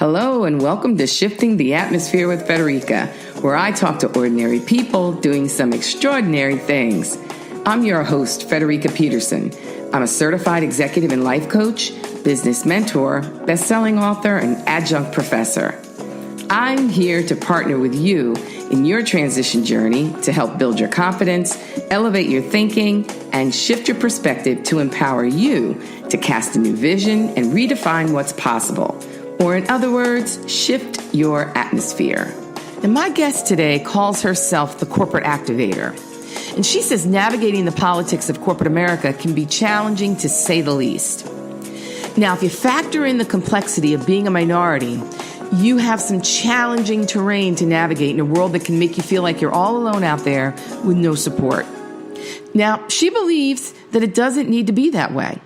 Hello and welcome to Shifting the Atmosphere with Federica, where I talk to ordinary people doing some extraordinary things. I'm your host, Federica Peterson. I'm a certified executive and life coach, business mentor, best-selling author, and adjunct professor. I'm here to partner with you in your transition journey to help build your confidence, elevate your thinking, and shift your perspective to empower you to cast a new vision and redefine what's possible. Or in other words, shift your atmosphere. And my guest today calls herself the Corporate Activator. And she says navigating the politics of corporate America can be challenging to say the least. Now, if you factor in the complexity of being a minority, you have some challenging terrain to navigate in a world that can make you feel like you're all alone out there with no support. Now, she believes that it doesn't need to be that way.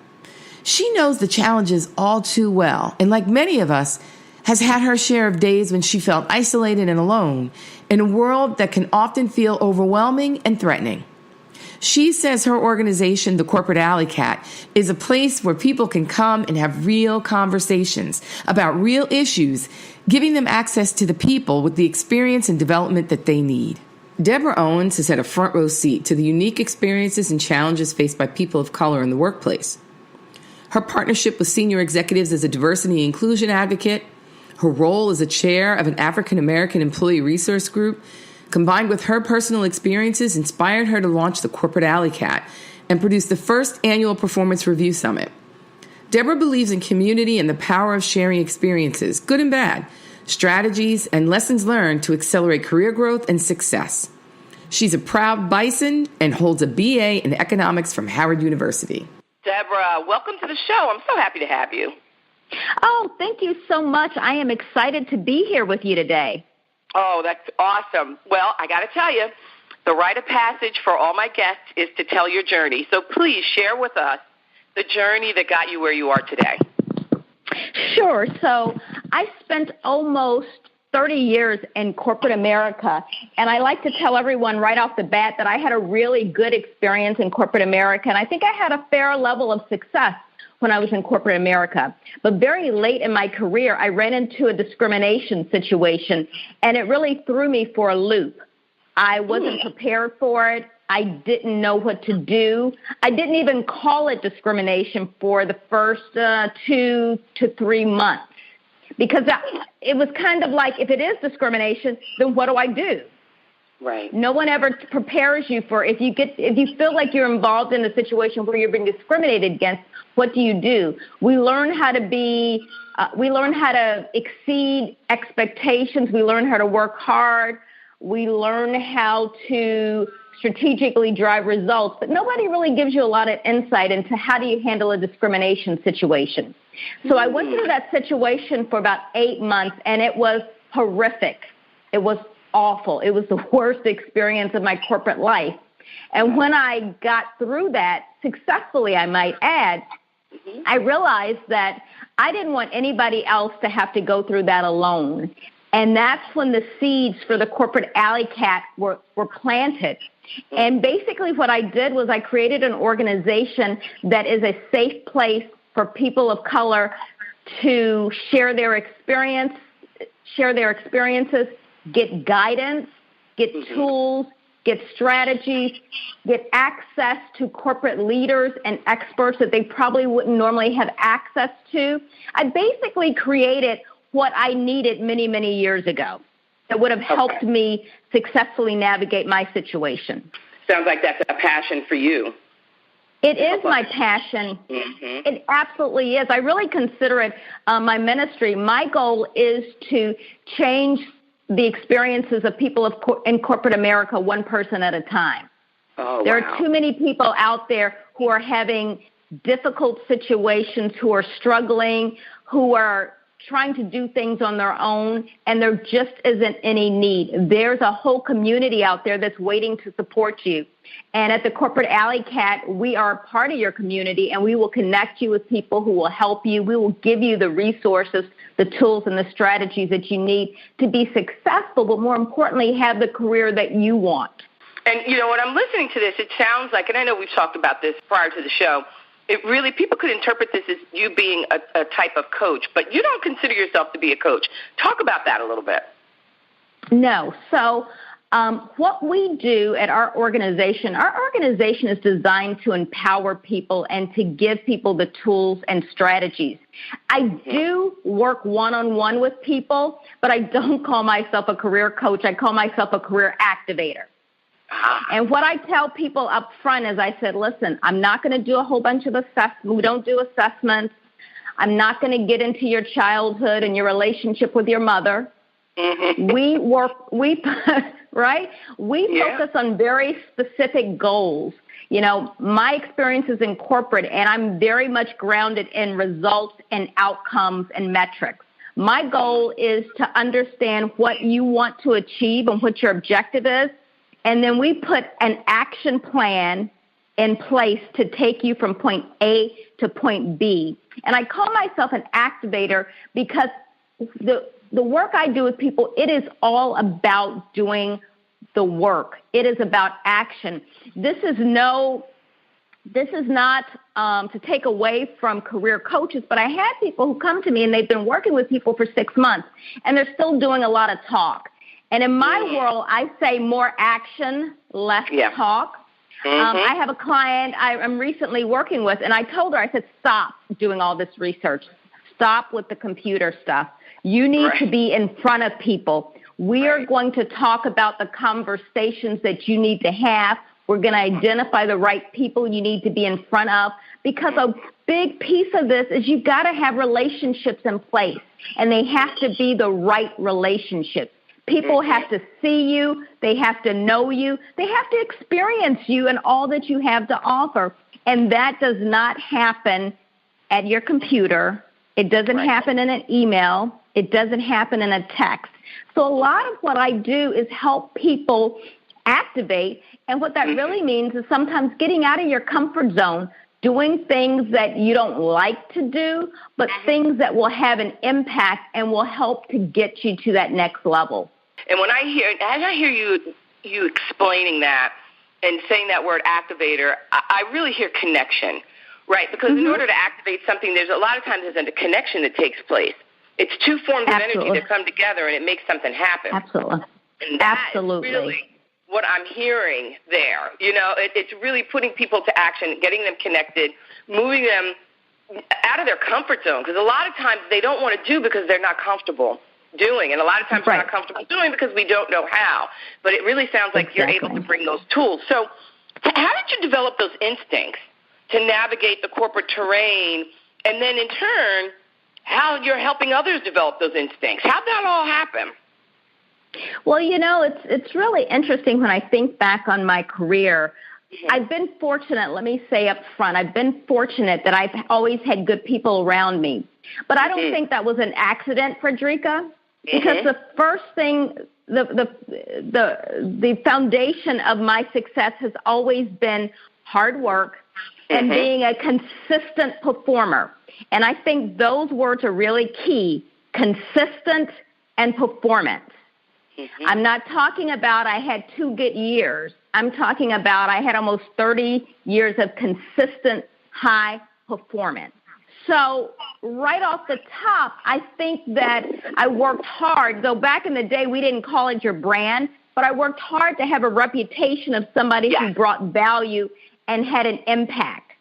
She knows the challenges all too well, and like many of us, has had her share of days when she felt isolated and alone in a world that can often feel overwhelming and threatening. She says her organization, the Corporate Alleycat, is a place where people can come and have real conversations about real issues, giving them access to the people with the experience and development that they need. Deborah Owens has had a front row seat to the unique experiences and challenges faced by people of color in the workplace. Her partnership with senior executives as a diversity and inclusion advocate, her role as a chair of an African American employee resource group, combined with her personal experiences, inspired her to launch the Corporate Alleycat and produce the first annual Performance Review Summit. Deborah believes in community and the power of sharing experiences, good and bad, strategies, and lessons learned to accelerate career growth and success. She's a proud Bison and holds a BA in economics from Howard University. Deborah, welcome to the show. I'm so happy to have you. Oh, thank you so much. I am excited to be here with you today. Oh, that's awesome. Well, I got to tell you, the rite of passage for all my guests is to tell your journey. So please share with us the journey that got you where you are today. Sure. So I spent almost 30 years in corporate America, and I like to tell everyone right off the bat that I had a really good experience in corporate America, and I think I had a fair level of success when I was in corporate America. But very late in my career, I ran into a discrimination situation, and it really threw me for a loop. I wasn't prepared for it. I didn't know what to do. I didn't even call it discrimination for the first 2 to 3 months. Because it was kind of like, if it is discrimination, then what do I do? Right. No one ever prepares you for, if you feel like you're involved in a situation where you're being discriminated against, what do? We learn how to exceed expectations. We learn how to work hard. We learn how to strategically drive results, but nobody really gives you a lot of insight into how do you handle a discrimination situation. So I went through that situation for about 8 months, and it was horrific. It was awful. It was the worst experience of my corporate life. And when I got through that, successfully I might add, I realized that I didn't want anybody else to have to go through that alone. And that's when the seeds for the Corporate Alleycat were planted. And basically what I did was I created an organization that is a safe place for people of color to share their experiences, get guidance, get tools, get strategies, get access to corporate leaders and experts that they probably wouldn't normally have access to. I basically created what I needed many, many years ago that would have helped me successfully navigate my situation. Sounds like that's a passion for you. It is my passion. It absolutely is. I really consider it my ministry. My goal is to change the experiences of people in corporate America one person at a time. There are too many people out there who are having difficult situations, who are struggling, who are trying to do things on their own, and there just isn't any need. There's a whole community out there that's waiting to support you. And at the Corporate Alleycat, we are part of your community, and we will connect you with people who will help you. We will give you the resources, the tools, and the strategies that you need to be successful, but more importantly, have the career that you want. And, you know, when I'm listening to this, it sounds like, and I know we've talked about this prior to the show, it really, people could interpret this as you being a type of coach, but you don't consider yourself to be a coach. Talk about that a little bit. No. So what we do at our organization is designed to empower people and to give people the tools and strategies. I do work one-on-one with people, but I don't call myself a career coach. I call myself a career activator. And what I tell people up front is I said, listen, I'm not going to do a whole bunch of assessments. We don't do assessments. I'm not going to get into your childhood and your relationship with your mother. We focus on very specific goals. You know, my experience is in corporate, and I'm very much grounded in results and outcomes and metrics. My goal is to understand what you want to achieve and what your objective is, and then we put an action plan in place to take you from point A to point B. And I call myself an activator because the work I do with people, it is all about doing the work. It is about action. This is not to take away from career coaches, but I had people who come to me and they've been working with people for 6 months and they're still doing a lot of talk. And in my world, I say more action, less talk. I have a client I'm recently working with, and I told her, I said, stop doing all this research. Stop with the computer stuff. You need to be in front of people. We are going to talk about the conversations that you need to have. We're going to identify the right people you need to be in front of, because a big piece of this is you've got to have relationships in place, and they have to be the right relationships. People have to see you. They have to know you. They have to experience you and all that you have to offer. And that does not happen at your computer. It doesn't happen in an email. It doesn't happen in a text. So a lot of what I do is help people activate. And what that really means is sometimes getting out of your comfort zone, doing things that you don't like to do, but things that will have an impact and will help to get you to that next level. And when I hear you explaining that and saying that word activator, I really hear connection, right? Because in order to activate something, there's a lot of times there's a connection that takes place. It's two forms of energy that come together and it makes something happen. Absolutely. And that is really what I'm hearing there. You know, it's really putting people to action, getting them connected, moving them out of their comfort zone. Because a lot of times they don't want to do because they're not comfortable doing. And a lot of times we're not comfortable doing because we don't know how. But it really sounds like you're able to bring those tools. So how did you develop those instincts to navigate the corporate terrain, and then in turn, how you're helping others develop those instincts? How'd that all happen? Well, you know, it's really interesting when I think back on my career. I've been fortunate, let me say up front, I've been fortunate that I've always had good people around me. But I don't think that was an accident, Frederica, because the first thing, the foundation of my success has always been hard work and being a consistent performer. And I think those words are really key, consistent and performance. I'm not talking about I had 2 good years. I'm talking about I had almost 30 years of consistent high performance. So right off the top, I think that I worked hard. Though back in the day, we didn't call it your brand, but I worked hard to have a reputation of somebody who brought value and had an impact.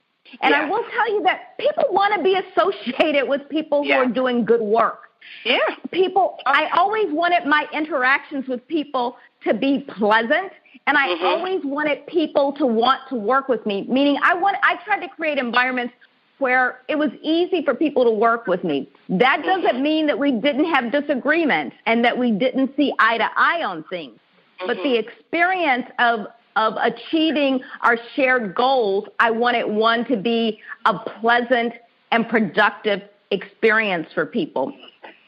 And I will tell you that people want to be associated with people who are doing good work. I always wanted my interactions with people to be pleasant, and I always wanted people to want to work with me, meaning I tried to create environments where it was easy for people to work with me. That doesn't mean that we didn't have disagreements and that we didn't see eye to eye on things. But the experience of achieving our shared goals, I wanted one to be a pleasant and productive experience for people.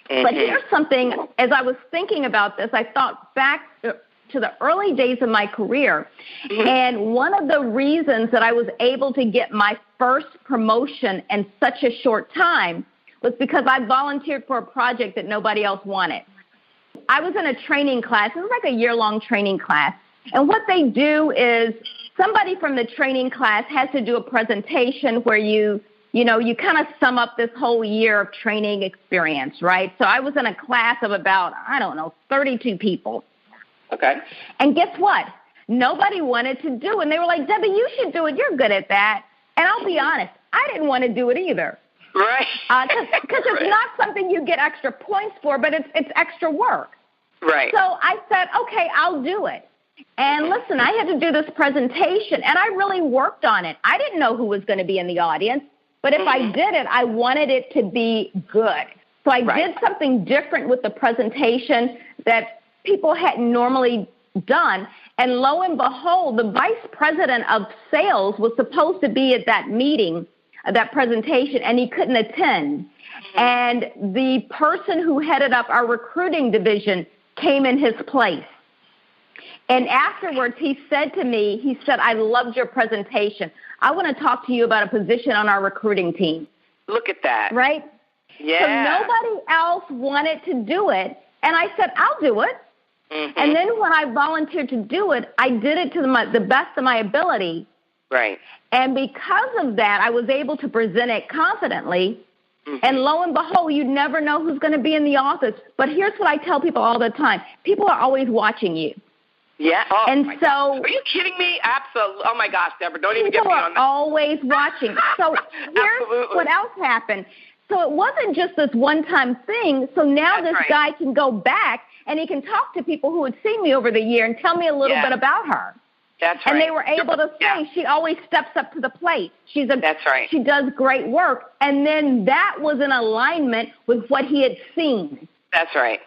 But here's something, as I was thinking about this, I thought back to the early days of my career, and one of the reasons that I was able to get my first promotion in such a short time was because I volunteered for a project that nobody else wanted. I was in a training class. It was like a year-long training class. And what they do is somebody from the training class has to do a presentation where you kind of sum up this whole year of training experience, right? So I was in a class of about, 32 people. Okay. And guess what? Nobody wanted to do it. And they were like, Debbie, you should do it. You're good at that. And I'll be honest, I didn't want to do it either. Right. Because it's not something you get extra points for, but it's extra work. Right. So I said, okay, I'll do it. And listen, I had to do this presentation, and I really worked on it. I didn't know who was going to be in the audience, but if I did it, I wanted it to be good. So I did something different with the presentation that people hadn't normally done. And lo and behold, the vice president of sales was supposed to be at that meeting, that presentation, and he couldn't attend. And the person who headed up our recruiting division came in his place. And afterwards, he said to me, I loved your presentation. I want to talk to you about a position on our recruiting team. Look at that. Right? Yeah. So nobody else wanted to do it. And I said, I'll do it. Mm-hmm. And then when I volunteered to do it, I did it to the best of my ability. Right. And because of that, I was able to present it confidently. Mm-hmm. And lo and behold, you never know who's going to be in the office. But here's what I tell people all the time. People are always watching you. Yeah. Oh, and so, are you kidding me? Absolutely. Oh, my gosh, Deborah, don't even get me on that. People are always watching. So here's what else happened. So it wasn't just this one-time thing. So now this guy can go back and he can talk to people who had seen me over the year and tell me a little bit about her. That's right. And they were able to say she always steps up to the plate. That's right. She does great work. And then that was in alignment with what he had seen. That's right.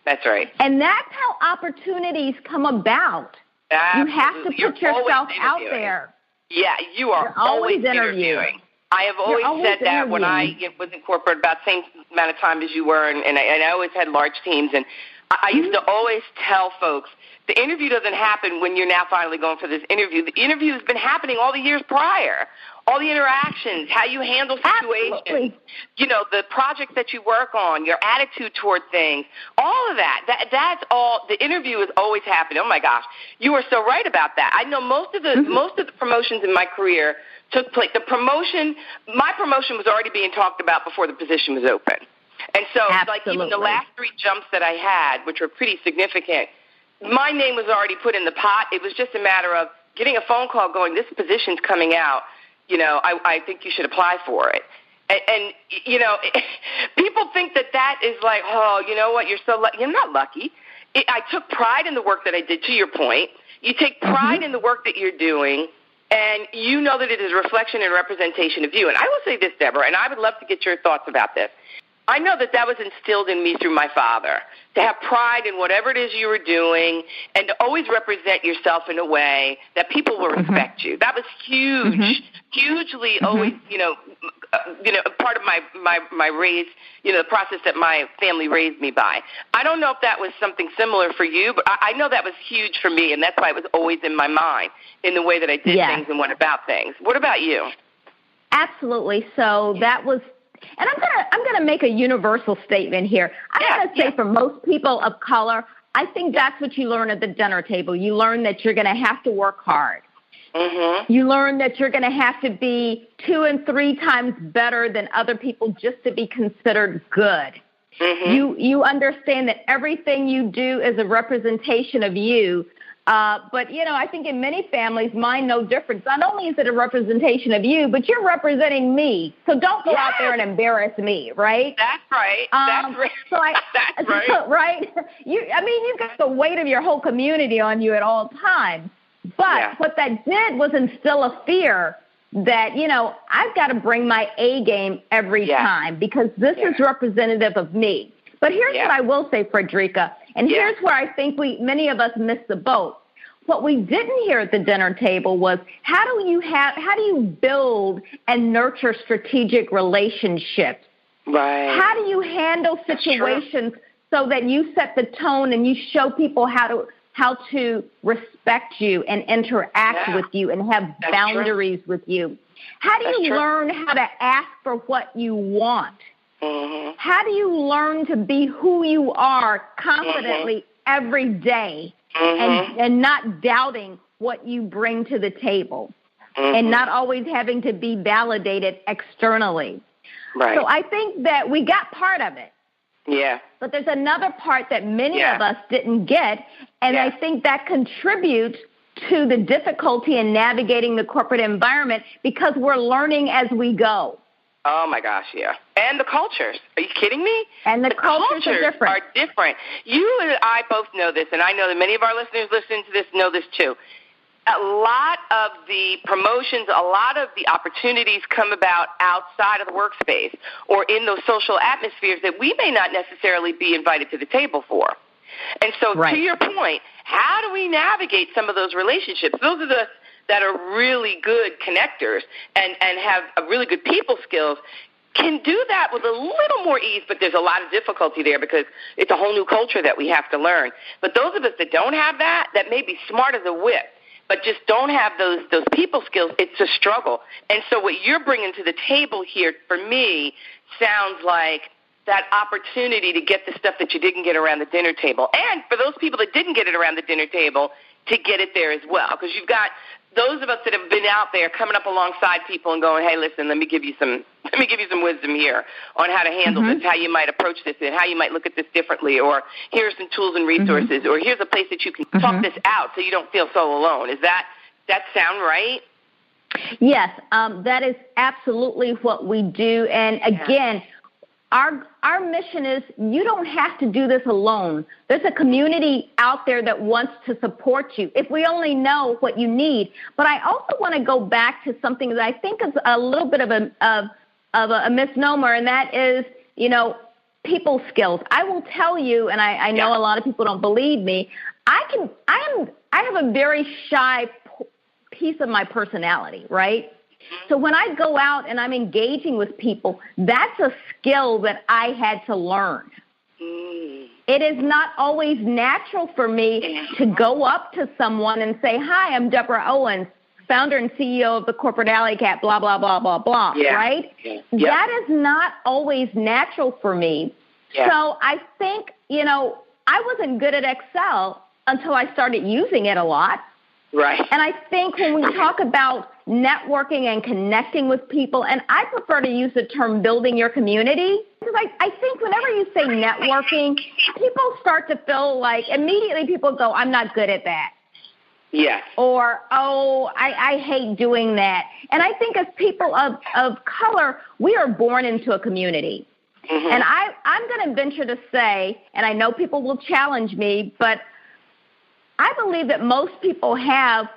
That's right. And that's how opportunities come about. Absolutely. You have to put yourself out there. Yeah, you are always interviewing. I have always said that when I was in corporate about the same amount of time as you were, and I always had large teams. And I used to always tell folks, the interview doesn't happen when you're now finally going for this interview. The interview has been happening all the years prior. All the interactions, how you handle situations, the project that you work on, your attitude toward things, all of that's all. The interview is always happening. Oh my gosh, you are so right about that. I know most of the promotions in my career took place. My promotion was already being talked about before the position was open. And so like even the last 3 jumps that I had, which were pretty significant, my name was already put in the pot. It was just a matter of getting a phone call going, this position's coming out. I think you should apply for it. And people think that is like, oh, you know what, you're so lucky. You're not lucky. I took pride in the work that I did, to your point. You take pride in the work that you're doing, and you know that it is a reflection and representation of you. And I will say this, Deborah, and I would love to get your thoughts about this. I know that was instilled in me through my father, to have pride in whatever it is you were doing and to always represent yourself in a way that people will respect you. That was huge, hugely always, part of my raise, the process that my family raised me by. I don't know if that was something similar for you, but I know that was huge for me, and that's why it was always in my mind in the way that I did things and went about things. What about you? Absolutely. So that was. And I'm gonna make a universal statement here. I'm gonna say for most people of color, I think that's what you learn at the dinner table. You learn that you're gonna have to work hard. Mm-hmm. You learn that you're gonna have to be 2 and 3 times better than other people just to be considered good. Mm-hmm. You understand that everything you do is a representation of you. But, I think in many families, mine no difference. Not only is it a representation of you, but you're representing me. So don't go out there and embarrass me, right? That's right. That's right. That's right. So, right? You've got the weight of your whole community on you at all times. But what that did was instill a fear that, I've got to bring my A game every time because this is representative of me. But here's what I will say, Frederica, and here's where I think many of us missed the boat. What we didn't hear at the dinner table was how do you build and nurture strategic relationships? Right. How do you handle situations so that you set the tone and you show people how to respect you and interact with you and have boundaries with you? How do you learn how to ask for what you want? Mm-hmm. How do you learn to be who you are confidently every day and not doubting what you bring to the table and not always having to be validated externally. Right. So I think that we got part of it. Yeah. But there's another part that many of us didn't get, and I think that contributes to the difficulty in navigating the corporate environment because we're learning as we go. Oh, my gosh, yeah. And the cultures. Are you kidding me? And the cultures are different. You and I both know this, and I know that many of our listeners listening to this know this too. A lot of the promotions, a lot of the opportunities come about outside of the workspace or in those social atmospheres that we may not necessarily be invited to the table for. And so to your point, how do we navigate some of those relationships? Those of us that are really good connectors and have a really good people skills can do that with a little more ease, but there's a lot of difficulty there because it's a whole new culture that we have to learn. But those of us that don't have that may be smart as a whip, but just don't have those people skills, it's a struggle. And so what you're bringing to the table here, for me, sounds like that opportunity to get the stuff that you didn't get around the dinner table. And for those people that didn't get it around the dinner table, to get it there as well. Because you've got those of us that have been out there coming up alongside people and going, hey, listen, let me give you some wisdom here on how to handle this, how you might approach this, and how you might look at this differently, or here are some tools and resources, or here's a place that you can talk this out so you don't feel so alone. Is that sound right? Yes, that is absolutely what we do. And again, our mission is you don't have to do this alone. There's a community out there that wants to support you if we only know what you need. But I also want to go back to something that I think is a little bit of a misnomer, and that is, people skills. I will tell you, and I know a lot of people don't believe me, I have a very shy piece of my personality, right? So when I go out and I'm engaging with people, that's a skill that I had to learn. It is not always natural for me to go up to someone and say, hi, I'm Deborah Owens, founder and CEO of the Corporate Alleycat, blah, blah, blah, blah, blah, right? That is not always natural for me. So I think, I wasn't good at Excel until I started using it a lot. Right. And I think when we talk about networking and connecting with people, and I prefer to use the term building your community, because I think whenever you say networking, people start to feel like immediately people go, I'm not good at that. Yes. Or, I hate doing that. And I think as people of color, we are born into a community. And I'm going to venture to say, and I know people will challenge me, but I believe that most people have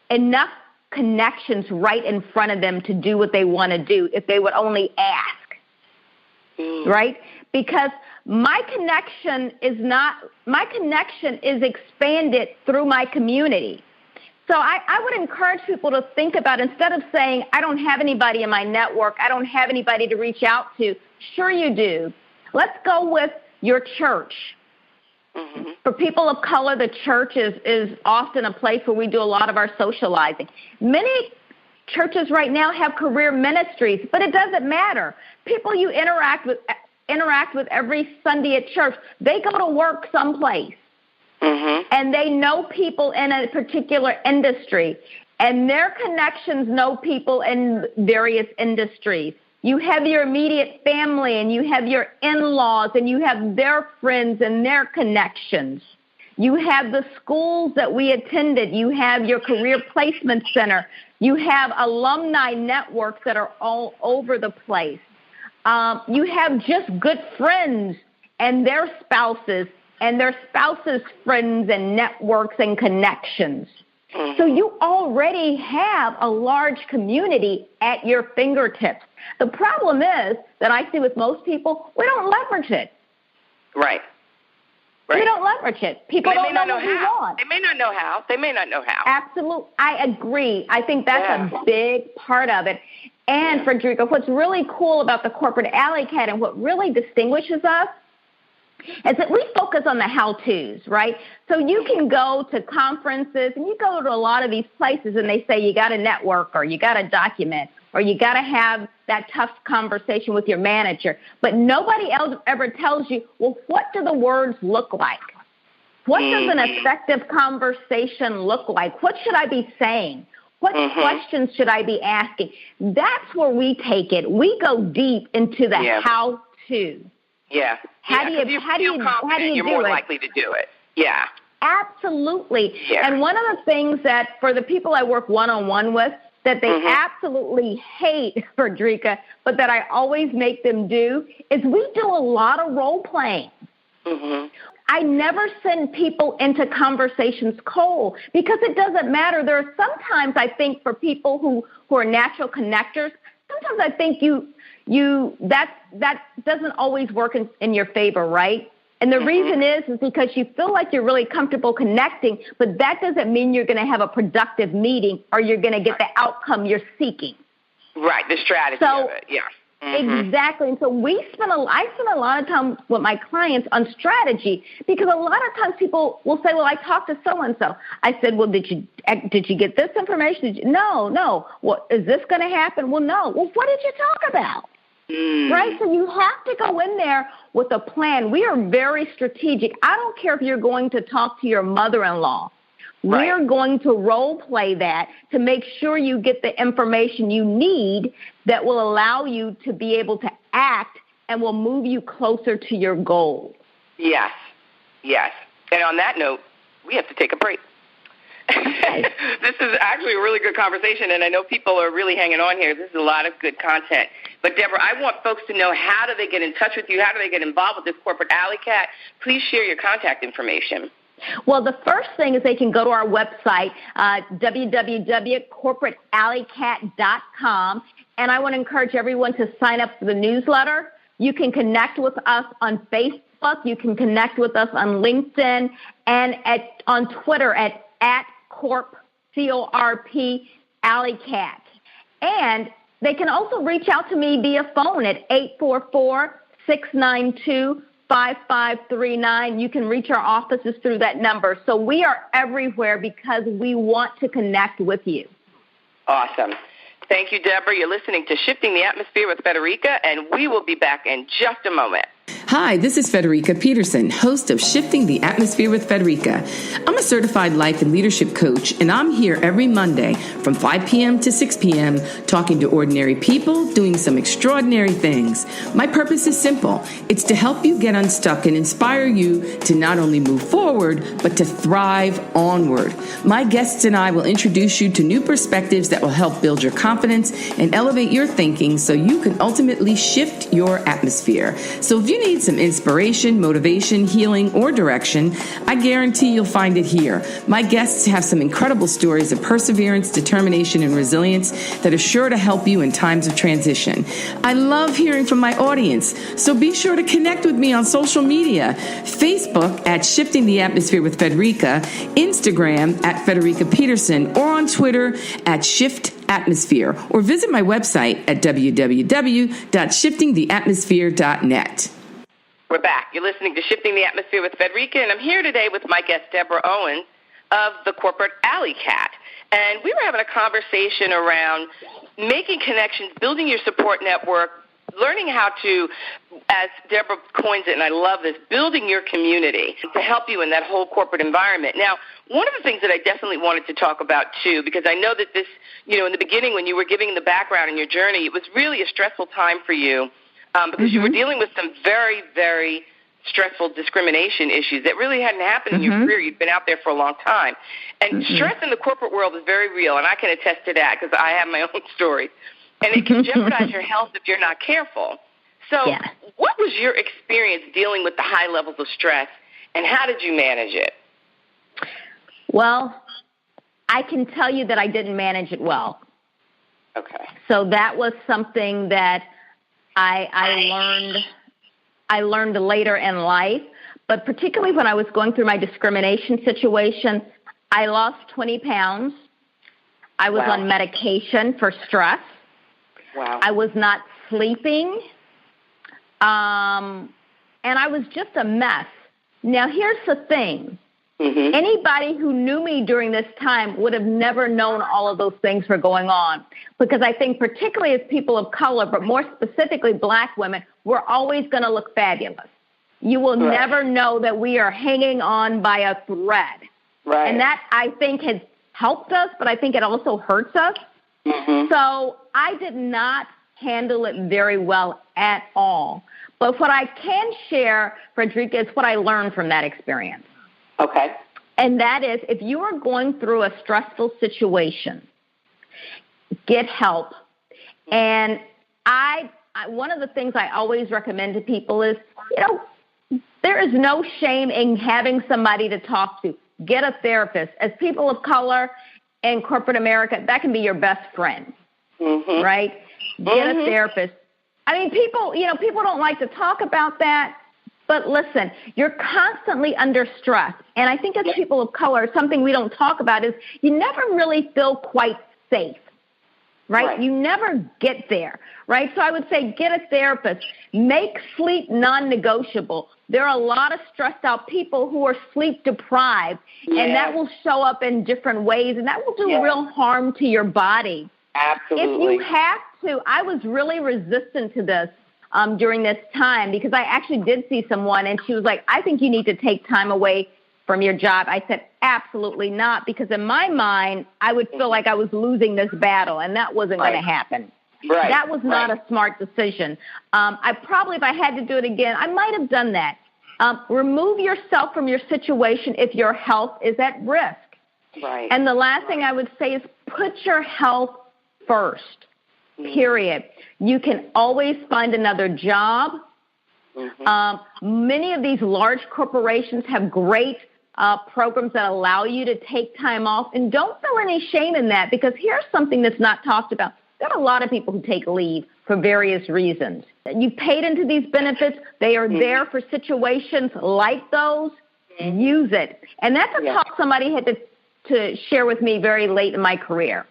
enough connections right in front of them to do what they want to do if they would only ask, right? Because my connection is expanded through my community. So I would encourage people to think about, instead of saying, I don't have anybody in my network, I don't have anybody to reach out to. Sure you do. Let's go with your church. For people of color, the church is often a place where we do a lot of our socializing. Many churches right now have career ministries, but it doesn't matter. People you interact with every Sunday at church, they go to work someplace, and they know people in a particular industry, and their connections know people in various industries. You have your immediate family, and you have your in-laws, and you have their friends and their connections. You have the schools that we attended. You have your career placement center. You have alumni networks that are all over the place. You have just good friends and their spouses friends and networks and connections. So you already have a large community at your fingertips. The problem is that I see with most people, we don't leverage it. Right. We don't leverage it. People don't know what we want. They may not know how. Absolutely. I agree. I think that's a big part of it. And, Frederica, what's really cool about the Corporate Alleycat and what really distinguishes us is that we focus on the how-tos, right? So you can go to conferences and you go to a lot of these places and they say you got to network or you got to document or you got to have that tough conversation with your manager. But nobody else ever tells you, well, what do the words look like? What does an effective conversation look like? What should I be saying? What questions should I be asking? That's where we take it. We go deep into the how-to. Yeah. How do you you're more likely to do it. Yeah. Absolutely. Yeah. And one of the things that for the people I work one-on-one with that they absolutely hate, Frederica, but that I always make them do is we do a lot of role playing. I never send people into conversations cold because it doesn't matter. There are sometimes I think for people who are natural connectors, sometimes I think that doesn't always work in your favor, right? And the reason is because you feel like you're really comfortable connecting, but that doesn't mean you're going to have a productive meeting or you're going to get the outcome you're seeking. Right, the strategy of it, yeah. Exactly. And so I spend a lot of time with my clients on strategy because a lot of times people will say, well, I talked to so-and-so. I said, well, did you get this information? No. Well, is this going to happen? Well, no. Well, what did you talk about? Right? So you have to go in there with a plan. We are very strategic. I don't care if you're going to talk to your mother-in-law. Right. We're going to role play that to make sure you get the information you need that will allow you to be able to act and will move you closer to your goal. Yes. And on that note, we have to take a break. This is actually a really good conversation, and I know people are really hanging on here. This is a lot of good content. But, Deborah, I want folks to know, how do they get in touch with you? How do they get involved with this Corporate Alleycat? Please share your contact information. Well, the first thing is they can go to our website, www.corporatealleycat.com, and I want to encourage everyone to sign up for the newsletter. You can connect with us on Facebook. You can connect with us on LinkedIn and on Twitter at Corp, C-O-R-P, Alleycat. And they can also reach out to me via phone at 844-692-5539. You can reach our offices through that number. So we are everywhere because we want to connect with you. Awesome. Thank you, Deborah. You're listening to Shifting the Atmosphere with Frederica, and we will be back in just a moment. Hi, this is Frederica Peterson, host of Shifting the Atmosphere with Frederica. I'm a certified life and leadership coach, and I'm here every Monday from 5 p.m. to 6 p.m. talking to ordinary people doing some extraordinary things. My purpose is simple. It's to help you get unstuck and inspire you to not only move forward, but to thrive onward. My guests and I will introduce you to new perspectives that will help build your confidence and elevate your thinking so you can ultimately shift your atmosphere. So if you need some inspiration, motivation, healing, or direction, I guarantee you'll find it here. My guests have some incredible stories of perseverance, determination, and resilience that are sure to help you in times of transition. I love hearing from my audience, so be sure to connect with me on social media. Facebook at Shifting the Atmosphere with Frederica, Instagram at Frederica Peterson, or on Twitter at Shift Atmosphere, or visit my website at www.shiftingtheatmosphere.net. We're back. You're listening to Shifting the Atmosphere with Frederica, and I'm here today with my guest, Deborah Owens of the Corporate Alleycat. And we were having a conversation around making connections, building your support network, learning how to, as Deborah coins it, and I love this, building your community to help you in that whole corporate environment. Now, one of the things that I definitely wanted to talk about, too, because I know that this, in the beginning when you were giving the background in your journey, it was really a stressful time for you. Because you were dealing with some very, very stressful discrimination issues that really hadn't happened in your career. You'd been out there for a long time. And stress in the corporate world is very real, and I can attest to that because I have my own stories. And it can jeopardize your health if you're not careful. So what was your experience dealing with the high levels of stress, and how did you manage it? Well, I can tell you that I didn't manage it well. Okay. So that was something that I learned later in life, but particularly when I was going through my discrimination situation, I lost 20 pounds. I was on medication for stress. Wow. I was not sleeping. And I was just a mess. Now, here's the thing. Anybody who knew me during this time would have never known all of those things were going on, because I think particularly as people of color, but more specifically black women, we're always going to look fabulous. you will never know that we are hanging on by a thread. Right. And that, I think, has helped us, but I think it also hurts us. Mm-hmm. So I did not handle it very well at all. But what I can share, Frederica, is what I learned from that experience. Okay. And that is, if you are going through a stressful situation, get help. And one of the things I always recommend to people is, there is no shame in having somebody to talk to. Get a therapist. As people of color in corporate America, that can be your best friend, right? Get a therapist. I mean, people don't like to talk about that, but listen, you're constantly under stress. And I think as people of color, something we don't talk about is you never really feel quite safe. Right? You never get there, right? So I would say get a therapist. Make sleep non-negotiable. There are a lot of stressed out people who are sleep deprived, and that will show up in different ways, and that will do real harm to your body. Absolutely. If you have to, I was really resistant to this during this time because I actually did see someone, and she was like, I think you need to take time away from your job. I said, absolutely not, because in my mind, I would feel like I was losing this battle, and that wasn't going to happen. Right. That was not a smart decision. I probably, if I had to do it again, I might have done that. Remove yourself from your situation if your health is at risk. Right. And the last thing I would say is put your health first, period. You can always find another job. Many of these large corporations have great programs that allow you to take time off. And don't feel any shame in that, because here's something that's not talked about. There are a lot of people who take leave for various reasons. You paid into these benefits. They are there for situations like those. Use it. And that's a talk somebody had to share with me very late in my career.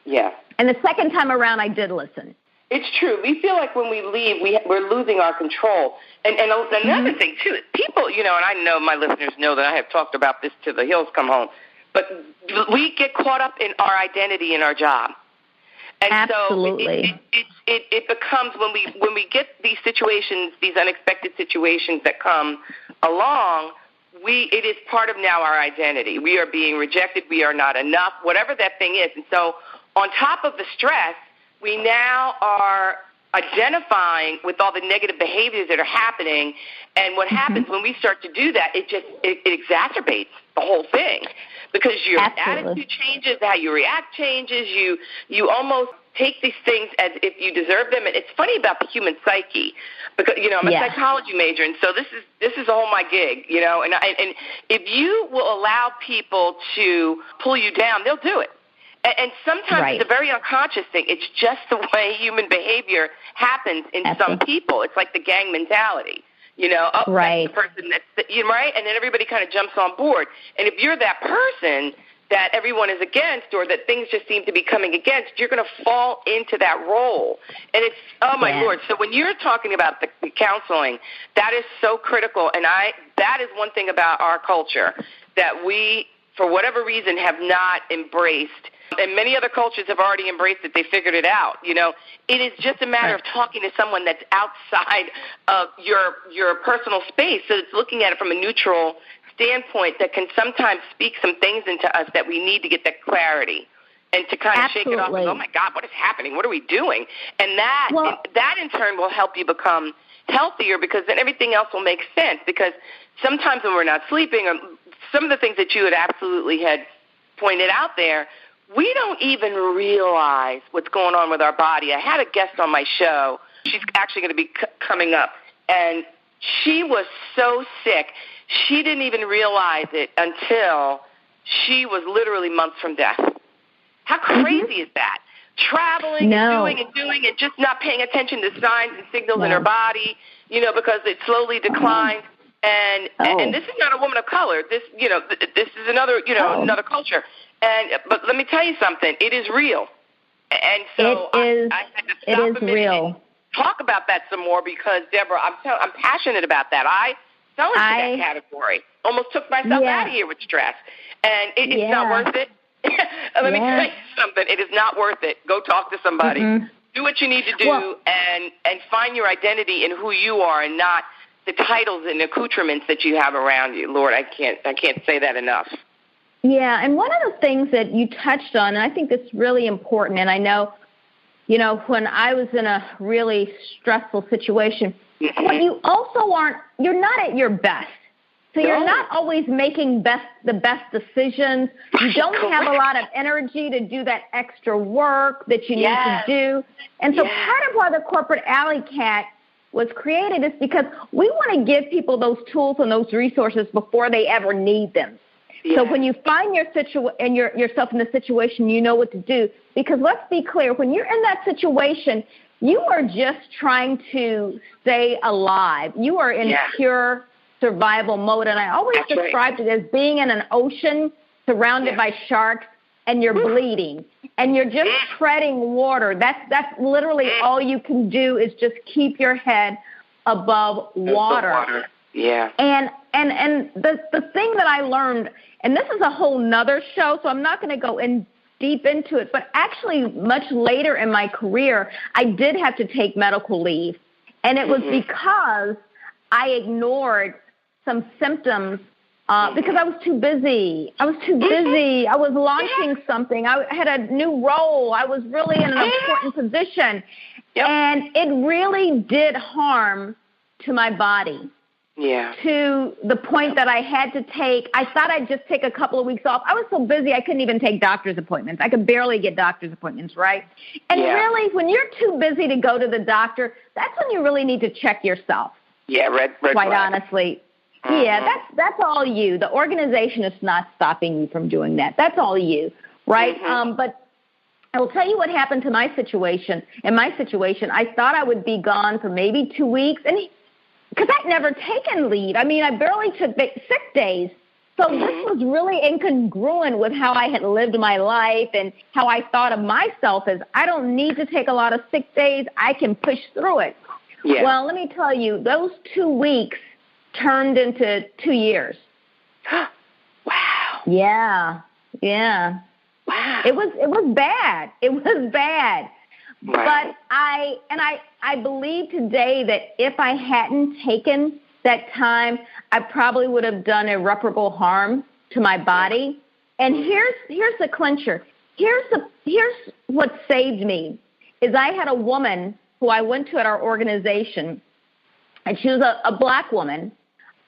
Yeah. And the second time around, I did listen. It's true. We feel like when we leave, we're losing our control. And another thing, too, people, and I know my listeners know that I have talked about this till the hills come home, but we get caught up in our identity in our job. And absolutely. So it becomes when we get these situations, these unexpected situations that come along, it is part of now our identity. We are being rejected. We are not enough, whatever that thing is. And so on top of the stress, we now are identifying with all the negative behaviors that are happening. And what happens when we start to do that, it exacerbates the whole thing, because your attitude changes, how you react changes. You almost take these things as if you deserve them. And it's funny about the human psyche, because I'm a psychology major, and so this is all my gig. And if you will allow people to pull you down, they'll do it. And sometimes it's a very unconscious thing. It's just the way human behavior happens in some people. It's like the gang mentality, that's the person that's, right? And then everybody kind of jumps on board. And if you're that person that everyone is against, or that things just seem to be coming against, you're going to fall into that role. And it's, oh my Lord. So when you're talking about the counseling, that is so critical. And that is one thing about our culture that we, for whatever reason, have not embraced. And many other cultures have already embraced it. They figured it out. It is just a matter of talking to someone that's outside of your personal space. So it's looking at it from a neutral standpoint that can sometimes speak some things into us that we need to get that clarity and to kind of shake it off and go, oh, my God, what is happening? What are we doing? And that in turn will help you become healthier, because then everything else will make sense. Because sometimes when we're not sleeping, or some of the things that you had pointed out there, we don't even realize what's going on with our body. I had a guest on my show. She's actually going to be coming up, and she was so sick. She didn't even realize it until she was literally months from death. How crazy is that? Traveling and doing and just not paying attention to signs and signals in her body, because it slowly declined. And this is not a woman of color. This is another, another culture. But let me tell you something. It is real. And so I had to stop a minute and talk about that some more, because, Deborah, I'm passionate about that. I fell into that category. Almost took myself out of here with stress. And it's not worth it. Let me tell you something. It is not worth it. Go talk to somebody. Do what you need to do, and find your identity in who you are, and not the titles and accoutrements that you have around you. Lord, I can't say that enough. Yeah, and one of the things that you touched on, and I think it's really important, and I know, when I was in a really stressful situation, when you also you're not at your best. So you're not always making the best decisions. You don't have a lot of energy to do that extra work that you need to do. And so part of why the Corporate Alleycat was created is because we want to give people those tools and those resources before they ever need them. Yeah. So when you find yourself in the situation, you know what to do. Because let's be clear, when you're in that situation, you are just trying to stay alive. You are in pure survival mode. And I always described it as being in an ocean surrounded by sharks, and you're bleeding, and you're just treading water. That's literally all you can do is just keep your head above water. Yeah. And the thing that I learned, and this is a whole nother show, so I'm not going to go in deep into it, but actually much later in my career, I did have to take medical leave. And it was because I ignored some symptoms because I was too busy. I was launching something. I had a new role. I was really in an important position. And it really did harm to my body. Yeah. To the point that I had to I thought I'd just take a couple of weeks off. I was so busy I couldn't even take doctor's appointments. I could barely get doctor's appointments, right? And really, when you're too busy to go to the doctor, that's when you really need to check yourself. Yeah, red quite flag. Honestly. Yeah, that's all you. The organization is not stopping you from doing that. That's all you, right? But I will tell you what happened to my situation. In my situation, I thought I would be gone for maybe 2 weeks, and because I'd never taken leave. I mean, I barely took sick days. So this was really incongruent with how I had lived my life and how I thought of myself as I don't need to take a lot of sick days. I can push through it. Yeah. Well, let me tell you, those 2 weeks turned into 2 years. Wow. Yeah. Wow. It was bad. It was bad. Wow. But I believe today that if I hadn't taken that time, I probably would have done irreparable harm to my body. And here's the clincher. Here's what saved me is I had a woman who I went to at our organization, and she was a black woman.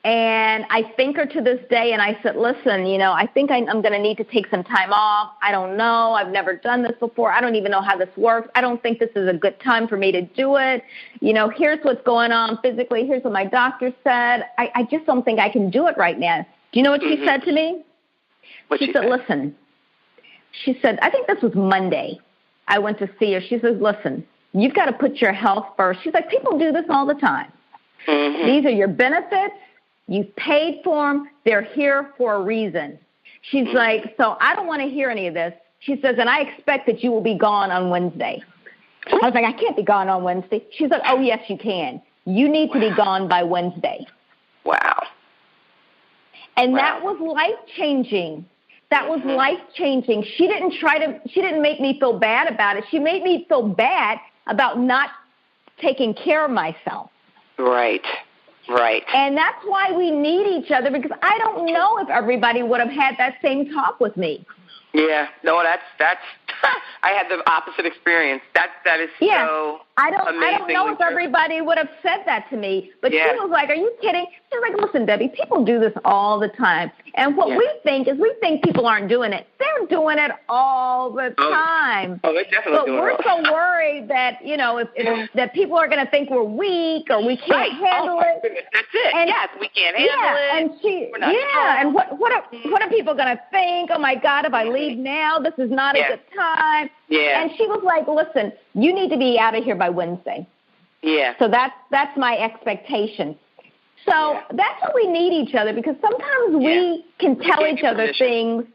And I thank her to this day, and I said, listen, I think I'm going to need to take some time off. I don't know. I've never done this before. I don't even know how this works. I don't think this is a good time for me to do it. Here's what's going on physically. Here's what my doctor said. I just don't think I can do it right now. Do you know what she said to me? She said, listen. She said, I think this was Monday. I went to see her. She says, listen, you've got to put your health first. She's like, people do this all the time. These are your benefits. You've paid for them. They're here for a reason. She's like, so I don't want to hear any of this. She says, and I expect that you will be gone on Wednesday. I was like, I can't be gone on Wednesday. She's like, oh, yes, you can. You need to be gone by Wednesday. Wow. And that was life-changing. That was life-changing. She didn't make me feel bad about it. She made me feel bad about not taking care of myself. Right. And that's why we need each other, because I don't know if everybody would have had that same talk with me. Yeah. No, that's I had the opposite experience. That is so I don't know if everybody would have said that to me, but she was like, are you kidding? She's like, listen, Debbie, people do this all the time. And what we think is we think people aren't doing it. They're doing it all the time. Oh, they're definitely doing it. But we're so worried that, if that people are going to think we're weak or we can't handle it. Goodness. That's it. And, yes, we can't handle it. And what are people going to think? Oh, my God, if I leave now, this is not a good time. Yeah. And she was like, listen, you need to be out of here by Wednesday. Yeah. So that's my expectation. So that's why we need each other, because sometimes we can tell each other things.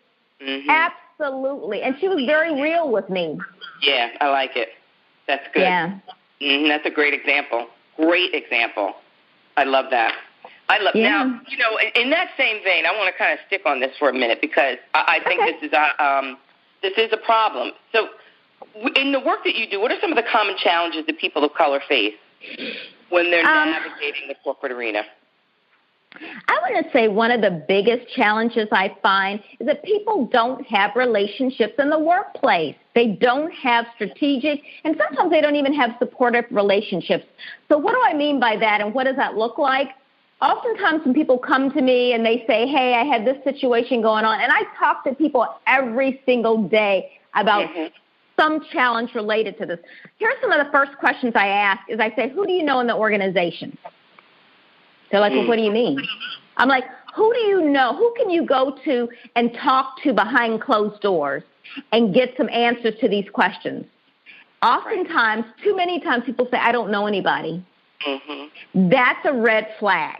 Absolutely. And she was very real with me. Yeah, I like it. That's good. Yeah. That's a great example. Great example. I love that. Now, in that same vein, I want to kind of stick on this for a minute, because I think this is a problem. So in the work that you do, what are some of the common challenges that people of color face when they're navigating the corporate arena? I want to say one of the biggest challenges I find is that people don't have relationships in the workplace. They don't have strategic, and sometimes they don't even have supportive relationships. So what do I mean by that, and what does that look like? Oftentimes when people come to me and they say, hey, I had this situation going on, and I talk to people every single day about some challenge related to this. Here's some of the first questions I ask is I say, who do you know in the organization? They're like, well, what do you mean? I'm like, who do you know? Who can you go to and talk to behind closed doors and get some answers to these questions? Oftentimes, too many times people say, I don't know anybody. That's a red flag.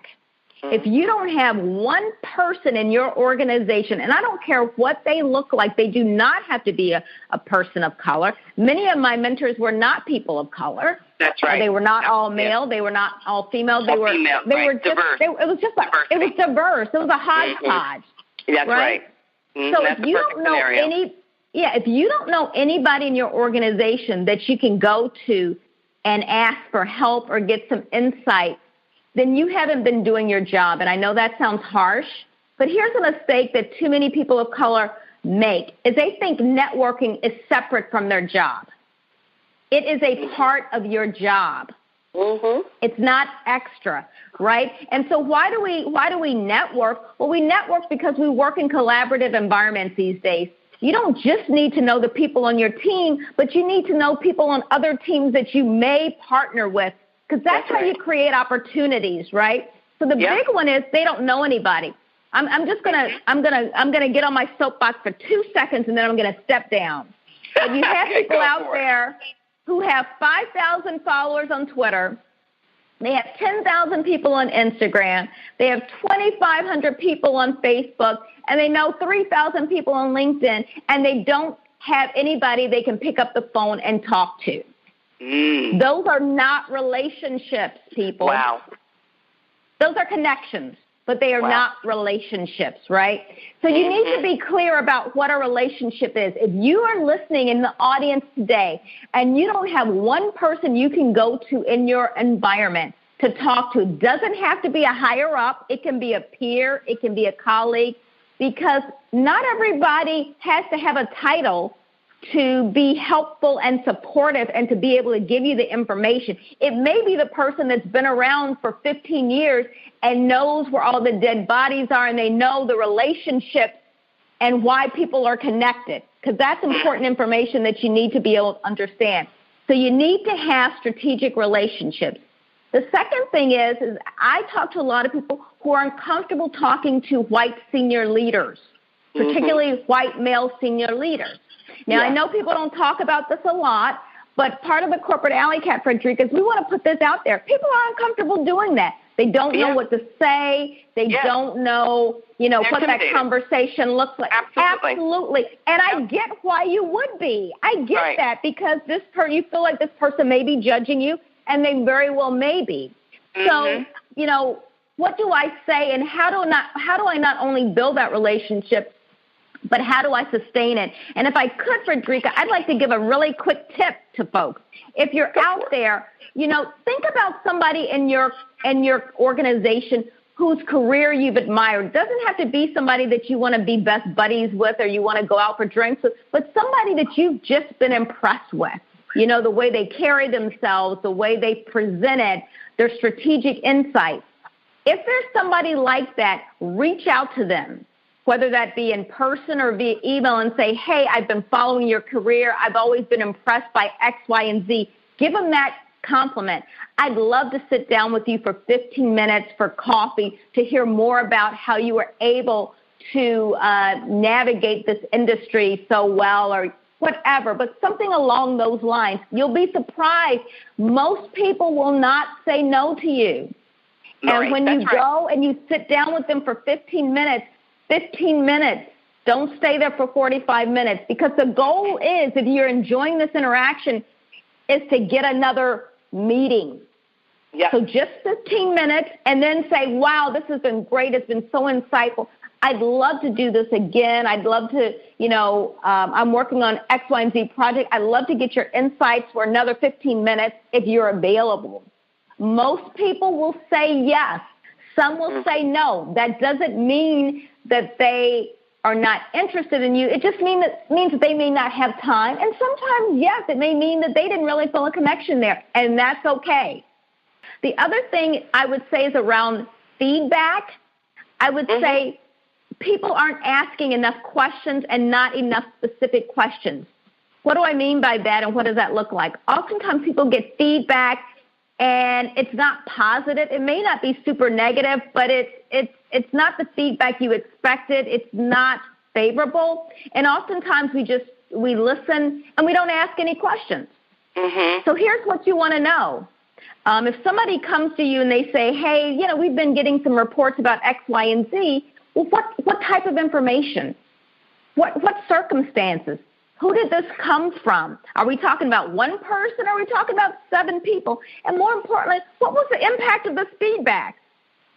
If you don't have one person in your organization, and I don't care what they look like, they do not have to be a person of color. Many of my mentors were not people of color. That's right. They were not all male. They were not all female. They were just diverse. It was diverse. It was a hodgepodge. That's right. So if you don't know if you don't know anybody in your organization that you can go to and ask for help or get some insight, then you haven't been doing your job. And I know that sounds harsh, but here's a mistake that too many people of color make, is they think networking is separate from their job. It is a part of your job. It's not extra, right? And so why do we network? Well, we network because we work in collaborative environments these days. You don't just need to know the people on your team, but you need to know people on other teams that you may partner with, because that's how you create opportunities, right? So the big one is they don't know anybody. I'm gonna get on my soapbox for 2 seconds and then I'm gonna step down. But you have people out there who have 5,000 followers on Twitter. They have 10,000 people on Instagram. They have 2,500 people on Facebook, and they know 3,000 people on LinkedIn, and they don't have anybody they can pick up the phone and talk to. Those are not relationships, people. Wow. Those are connections, but they are not relationships, right? So you need to be clear about what a relationship is. If you are listening in the audience today and you don't have one person you can go to in your environment to talk to, it doesn't have to be a higher up. It can be a peer. It can be a colleague, because not everybody has to have a title to be helpful and supportive and to be able to give you the information. It may be the person that's been around for 15 years and knows where all the dead bodies are, and they know the relationships and why people are connected, because that's important information that you need to be able to understand. So you need to have strategic relationships. The second thing is I talk to a lot of people who are uncomfortable talking to white senior leaders, particularly white male senior leaders. Now, I know people don't talk about this a lot, but part of the Corporate Alleycat, Frederica, is we want to put this out there. People are uncomfortable doing that. They don't know what to say. They don't know, what that conversation looks like. Absolutely. And I get why you would be. I get that, because you feel like this person may be judging you, and they very well may be. So, what do I say, and how do I not only build that relationship, but how do I sustain it? And if I could, Frederica, I'd like to give a really quick tip to folks. If you're out there, think about somebody in your organization whose career you've admired. It doesn't have to be somebody that you want to be best buddies with or you want to go out for drinks with, but somebody that you've just been impressed with. The way they carry themselves, the way they presented, their strategic insights. If there's somebody like that, reach out to them, whether that be in person or via email, and say, hey, I've been following your career. I've always been impressed by X, Y, and Z. Give them that compliment. I'd love to sit down with you for 15 minutes for coffee to hear more about how you were able to navigate this industry so well, or whatever, but something along those lines. You'll be surprised. Most people will not say no to you. And when you go and you sit down with them for 15 minutes, don't stay there for 45 minutes, because the goal is, if you're enjoying this interaction, is to get another meeting. So just 15 minutes, and then say, wow, this has been great. It's been so insightful. I'd love to do this again. I'd love to, I'm working on X, Y, and Z project. I'd love to get your insights for another 15 minutes if you're available. Most people will say yes. Some will say no. That doesn't mean that they are not interested in you. It just means that they may not have time. And sometimes, yes, it may mean that they didn't really feel a connection there, and that's okay. The other thing I would say is around feedback. I would say people aren't asking enough questions and not enough specific questions. What do I mean by that, and what does that look like? Oftentimes people get feedback, and it's not positive. It may not be super negative, but it's not the feedback you expected. It's not favorable. And oftentimes we listen, and we don't ask any questions. So here's what you want to know. If somebody comes to you and they say, hey, we've been getting some reports about X, Y, and Z, well, what type of information? What circumstances? Who did this come from? Are we talking about one person? Are we talking about 7 people? And more importantly, what was the impact of this feedback?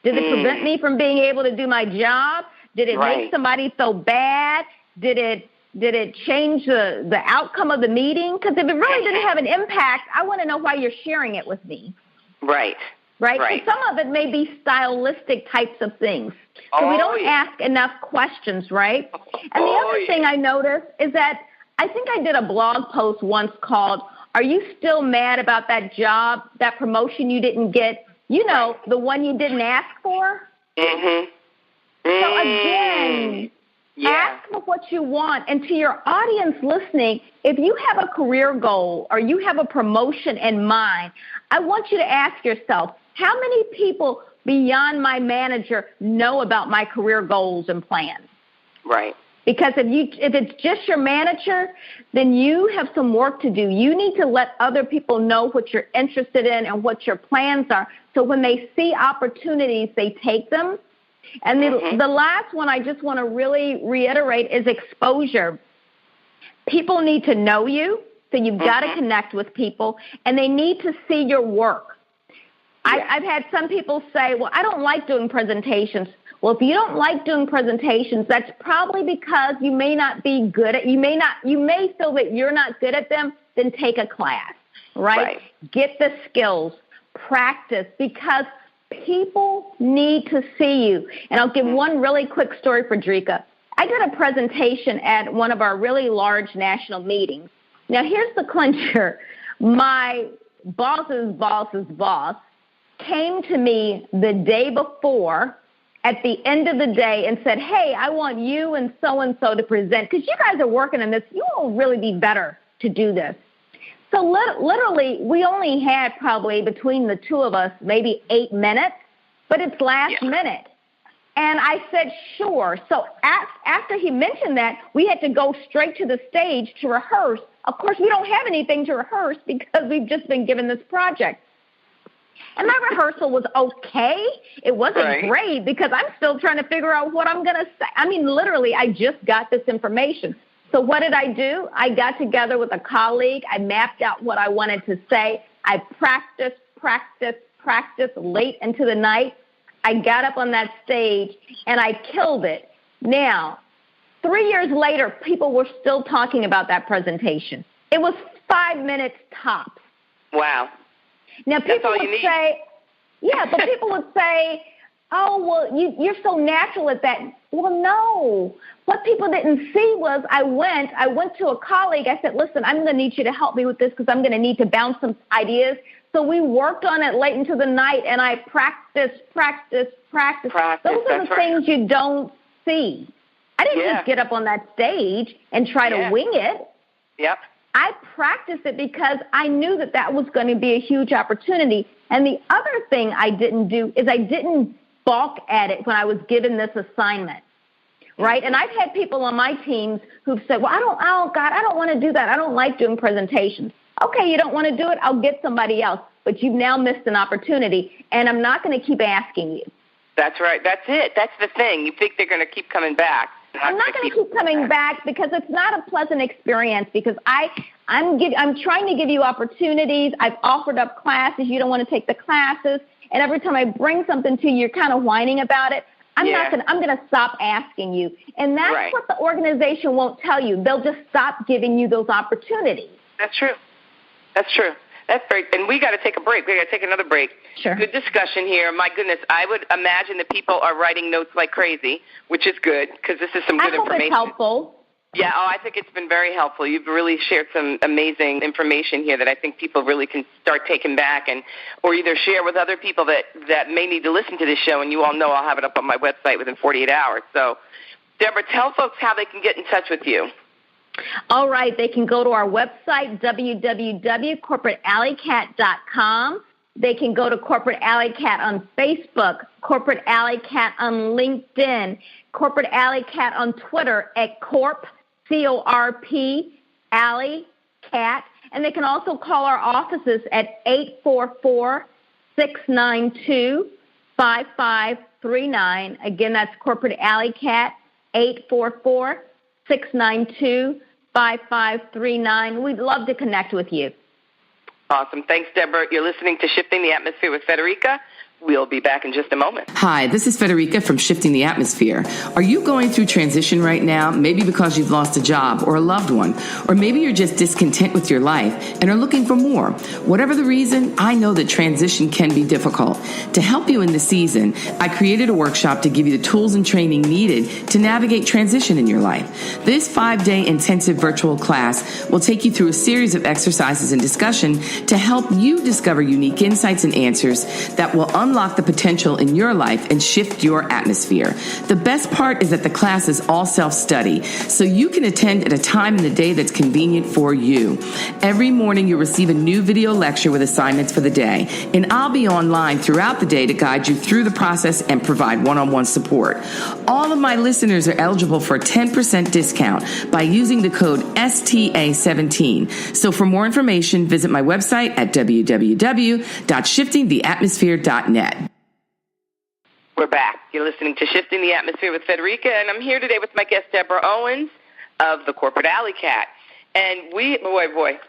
Did it prevent me from being able to do my job? Did it make somebody feel bad? Did it change the outcome of the meeting? Because if it really didn't have an impact, I want to know why you're sharing it with me. Right? So some of it may be stylistic types of things. So we don't ask enough questions, right? And the other thing I noticed is that I think I did a blog post once called, are you still mad about that job, that promotion you didn't get, the one you didn't ask for? So again, ask for what you want. And to your audience listening, if you have a career goal or you have a promotion in mind, I want you to ask yourself, how many people beyond my manager know about my career goals and plans? Because if it's just your manager, then you have some work to do. You need to let other people know what you're interested in and what your plans are. So when they see opportunities, they take them. And the last one I just want to really reiterate is exposure. People need to know you, so you've got to connect with people, and they need to see your work. I've had some people say, well, I don't like doing presentations. Well, if you don't like doing presentations, that's probably because you may not be good at, you may feel that you're not good at them, then take a class, right? Get the skills, practice, because people need to see you. And I'll give one really quick story for Drika. I did a presentation at one of our really large national meetings. Now, here's the clincher. My boss's boss's boss came to me the day before at the end of the day and said, hey, I want you and so to present, because you guys are working on this. You will really be better to do this. So literally, we only had probably between the two of us maybe 8 minutes, but it's last minute. And I said, sure. So after he mentioned that, we had to go straight to the stage to rehearse. Of course, we don't have anything to rehearse because we've just been given this project. And my rehearsal was okay. It wasn't great because I'm still trying to figure out what I'm going to say. I mean, literally, I just got this information. So what did I do? I got together with a colleague. I mapped out what I wanted to say. I practiced late into the night. I got up on that stage, and I killed it. Now, 3 years later, people were still talking about that presentation. It was 5 minutes tops. Wow. Now, people would say, but people would say, oh, well, you're so natural at that. Well, no. What people didn't see was I went to a colleague. I said, listen, I'm going to need you to help me with this because I'm going to need to bounce some ideas. So we worked on it late into the night, and I practiced. Those are the things you don't see. I didn't just get up on that stage and try to wing it. Yep. I practiced it because I knew that was going to be a huge opportunity. And the other thing I didn't do is I didn't balk at it when I was given this assignment, right? And I've had people on my teams who've said, well, I don't want to do that. I don't like doing presentations. Okay, you don't want to do it. I'll get somebody else. But you've now missed an opportunity, and I'm not going to keep asking you. That's right. That's it. That's the thing. You think they're going to keep coming back. I'm not going to keep coming back because it's not a pleasant experience because I'm trying to give you opportunities. I've offered up classes. You don't want to take the classes. And every time I bring something to you, you're kind of whining about it. I'm going to stop asking you. And that's what the organization won't tell you. They'll just stop giving you those opportunities. That's true. That's true. That's great. And we got to take a break. We got to take another break. Sure. Good discussion here. My goodness, I would imagine that people are writing notes like crazy, which is good because this is some good information. I hope it's helpful. Yeah, I think it's been very helpful. You've really shared some amazing information here that I think people really can start taking back or either share with other people that may need to listen to this show. And you all know I'll have it up on my website within 48 hours. So, Deborah, tell folks how they can get in touch with you. All right. They can go to our website, www.corporatealleycat.com. They can go to Corporate Alleycat on Facebook, Corporate Alleycat on LinkedIn, Corporate Alleycat on Twitter at Corp, C-O-R-P, Alleycat. And they can also call our offices at 844-692-5539. Again, that's Corporate Alleycat, 844-692-5539. We'd love to connect with you. Awesome. Thanks, Deborah. You're listening to Shifting the Atmosphere with Federica. We'll be back in just a moment. Hi, this is Federica from Shifting the Atmosphere. Are you going through transition right now? Maybe because you've lost a job or a loved one, or maybe you're just discontent with your life and are looking for more. Whatever the reason, I know that transition can be difficult. To help you in this season, I created a workshop to give you the tools and training needed to navigate transition in your life. This 5-day intensive virtual class will take you through a series of exercises and discussion to help you discover unique insights and answers that will unlock the potential in your life and shift your atmosphere. The best part is that the class is all self-study, so you can attend at a time in the day that's convenient for you. Every morning you'll receive a new video lecture with assignments for the day, and I'll be online throughout the day to guide you through the process and provide one-on-one support. All of my listeners are eligible for a 10% discount by using the code STA17. So for more information, visit my website at www.shiftingtheatmosphere.net. We're back. You're listening to Shifting the Atmosphere with Federica, and I'm here today with my guest, Deborah Owens of the Corporate Alleycat. And boy,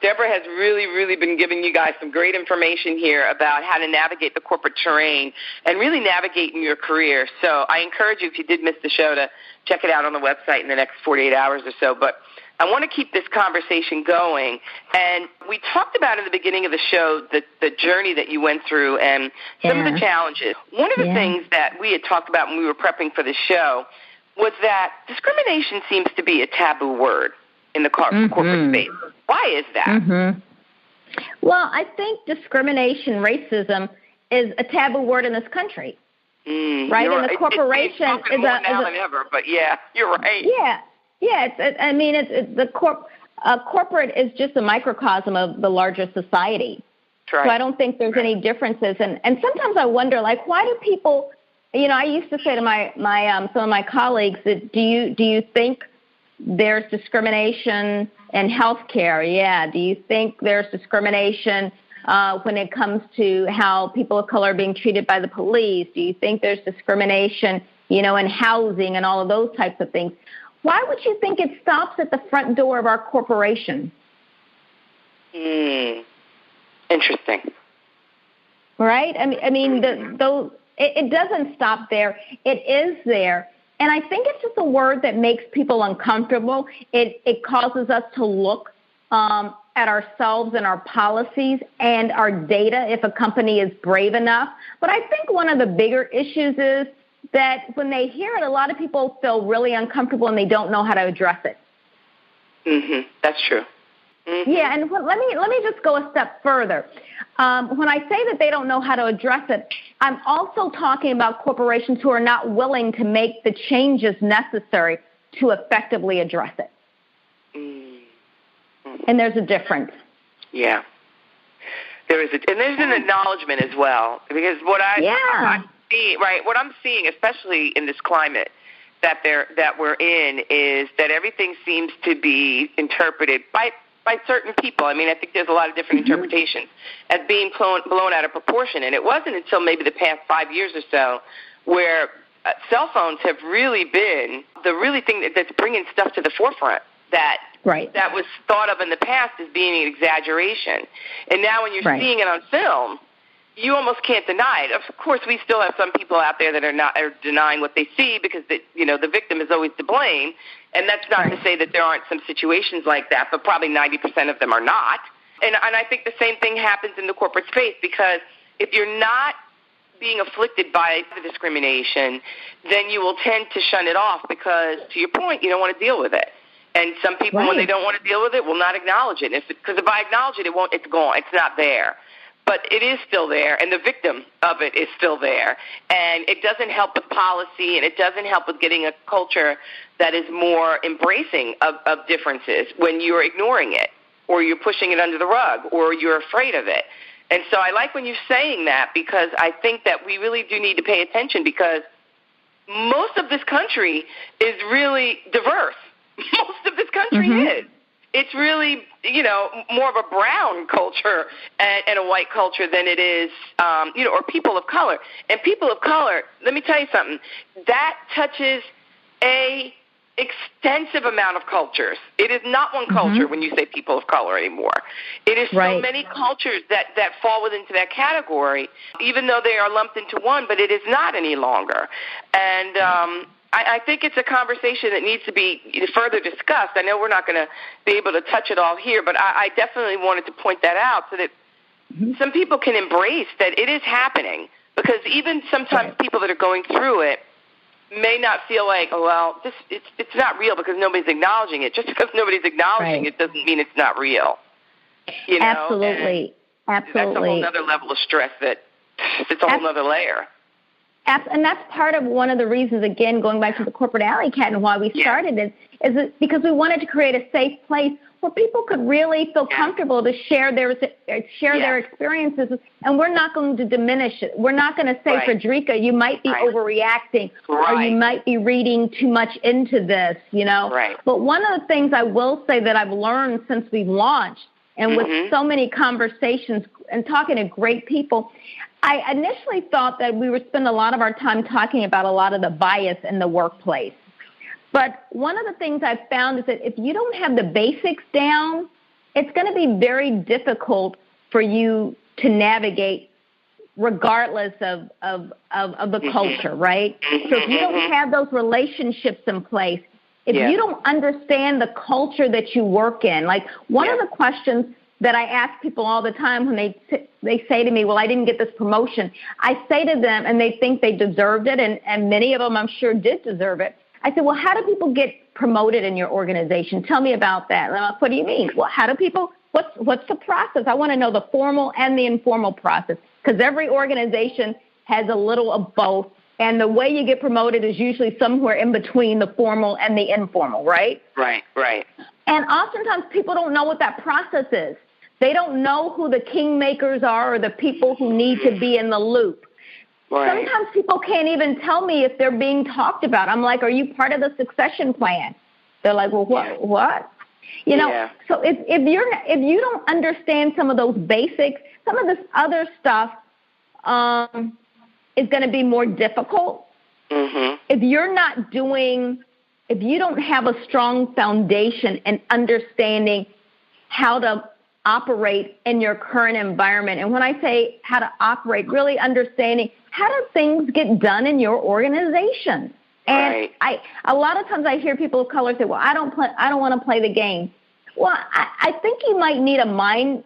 Deborah has really been giving you guys some great information here about how to navigate the corporate terrain and really navigating your career. So I encourage you, if you did miss the show, to check it out on the website in the next 48 hours or so. But I want to keep this conversation going. And we talked about in the beginning of the show the journey that you went through and some of the challenges. One of the things that we had talked about when we were prepping for the show was that discrimination seems to be a taboo word in the corporate space. Why is that? Well, I think discrimination, racism, is a taboo word in this country. Right? And the corporation is more now than ever, but yeah, you're right. Corporate is just a microcosm of the larger society. Right. So I don't think there's any differences. And sometimes I wonder, like, why do people, I used to say to my some of my colleagues that do you think there's discrimination in healthcare? Yeah. Do you think there's discrimination when it comes to how people of color are being treated by the police? Do you think there's discrimination, in housing and all of those types of things? Why would you think it stops at the front door of our corporation? Interesting. Right? It doesn't stop there. It is there. And I think it's just a word that makes people uncomfortable. It causes us to look at ourselves and our policies and our data if a company is brave enough. But I think one of the bigger issues is that when they hear it, a lot of people feel really uncomfortable and they don't know how to address it. That's true. Yeah, and let me just go a step further. When I say that they don't know how to address it, I'm also talking about corporations who are not willing to make the changes necessary to effectively address it. And there's a difference. Yeah. There's an acknowledgement as well, because what I'm seeing, especially in this climate that we're in, is that everything seems to be interpreted by certain people. I think there's a lot of different interpretations as being blown out of proportion. And it wasn't until maybe the past 5 years or so where cell phones have really been the thing that's bringing stuff to the forefront that was thought of in the past as being an exaggeration. And now when you're seeing it on film, you almost can't deny it. Of course, we still have some people out there that are denying what they see because the victim is always to blame. And that's not to say that there aren't some situations like that, but probably 90% of them are not. And I think the same thing happens in the corporate space, because if you're not being afflicted by the discrimination, then you will tend to shun it off because, to your point, you don't want to deal with it. And some people, when they don't want to deal with it, will not acknowledge it. Because if I acknowledge it, it's gone. It's not there. But it is still there, and the victim of it is still there. And it doesn't help with policy, and it doesn't help with getting a culture that is more embracing of differences when you're ignoring it, or you're pushing it under the rug, or you're afraid of it. And so I like when you're saying that, because I think that we really do need to pay attention, because most of this country is really diverse. Most of this country is. It's really, more of a brown culture and a white culture than it is, or people of color. And people of color, let me tell you something, that touches a extensive amount of cultures. It is not one culture when you say people of color anymore. It is so many cultures that fall into that category, even though they are lumped into one, but it is not any longer. And I think it's a conversation that needs to be further discussed. I know we're not going to be able to touch it all here, but I definitely wanted to point that out so that some people can embrace that it is happening, because even sometimes people that are going through it may not feel like, it's not real because nobody's acknowledging it. Just because nobody's acknowledging it doesn't mean it's not real. Absolutely. That's a whole other level of stress. It's a whole other layer. And that's part of one of the reasons, again, going back to the Corporate Alleycat and why we started it, is because we wanted to create a safe place where people could really feel comfortable to share their experiences, and we're not going to diminish it. We're not going to say, Frederica, you might be overreacting, or you might be reading too much into this, But one of the things I will say that I've learned since we've launched, and with so many conversations and talking to great people, I initially thought that we would spend a lot of our time talking about a lot of the bias in the workplace. But one of the things I've found is that if you don't have the basics down, it's going to be very difficult for you to navigate regardless of the culture, right? So if you don't have those relationships in place, if you don't understand the culture that you work in, like one of the questions that I ask people all the time when they say to me, well, I didn't get this promotion, I say to them, and they think they deserved it, and many of them I'm sure did deserve it. I said, well, how do people get promoted in your organization? Tell me about that. And I'm like, what do you mean? Well, how do people, what's the process? I want to know the formal and the informal process, because every organization has a little of both, and the way you get promoted is usually somewhere in between the formal and the informal, right? Right. And oftentimes people don't know what that process is. They don't know who the kingmakers are or the people who need to be in the loop. Right. Sometimes people can't even tell me if they're being talked about. I'm like, are you part of the succession plan? They're like, well, what? So if you don't understand some of those basics, some of this other stuff is going to be more difficult. If you don't have a strong foundation and understanding how to operate in your current environment. And when I say how to operate, really understanding how do things get done in your organization. And a lot of times I hear people of color say, well, I don't want to play the game. Well, I think you might need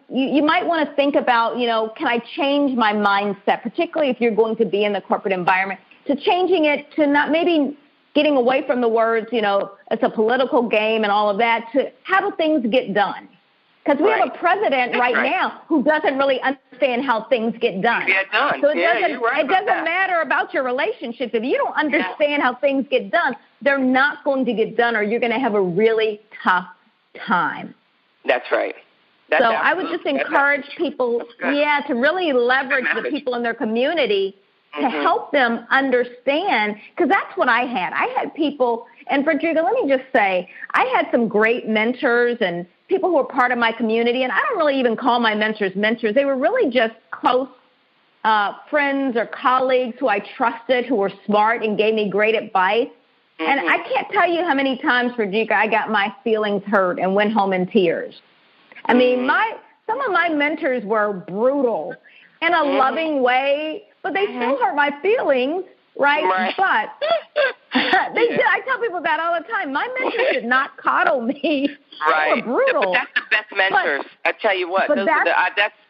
you might want to think about, can I change my mindset, particularly if you're going to be in the corporate environment, to changing it to not maybe getting away from the words, it's a political game and all of that, to how do things get done? Because we have a president now who doesn't really understand how things get done. So it doesn't matter about your relationships. If you don't understand how things get done, they're not going to get done, or you're going to have a really tough time. That's right. So I would just encourage people, to really leverage the people in their community to help them understand, because that's what I had. I had people, and Frederica, let me just say, I had some great mentors and people who were part of my community, and I don't really even call my mentors mentors. They were really just close friends or colleagues who I trusted, who were smart and gave me great advice. And I can't tell you how many times, Frederica, I got my feelings hurt and went home in tears. I mean, some of my mentors were brutal in a loving way, but they still hurt my feelings, right? But They did. I tell people that all the time. My mentors did not coddle me. Right. They were brutal. But that's the best mentors. I tell you what.